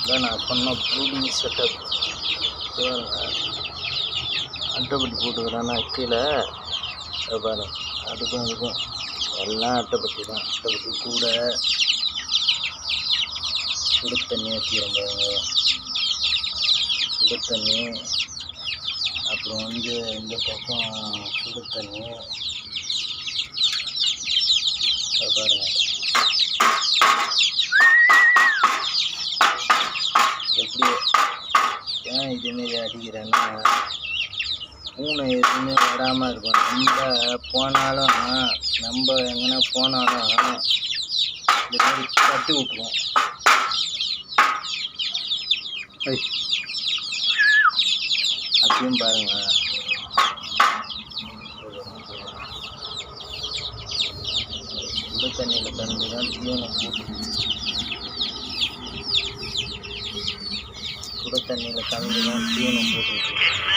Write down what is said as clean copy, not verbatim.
இதான் நான் சொன்ன ப்ரூடிங் செட்டப். அட்டைப்பட்டி போட்டுக்கிறேன்னா கீழே பாருங்க, அதுக்கும் இதுக்கும் எல்லாம் அட்டைப்பட்டி தான். அட்டைப்பட்டி கூட சுடு தண்ணி வச்சுக்கிறோம் பாருங்க, சுடு தண்ணி. அப்புறம் இந்த பக்கம் சுடு தண்ணி பாருங்க. எப்படி ஏன் இதுமாரி அடிக்கிறேன்னா பூனை எதுவுமே வராமல் இருக்கும். நம்ம எங்கன்னா போனாலும் இது மாதிரி தட்டி விட்ருவோம். அப்பயும் பாருங்க, சுடு தண்ணியில் கலந்து தான் தீவனம் போட்டு, சுடு தண்ணியில் கலந்து தான் தீவனம் போட்டுக்கிட்டு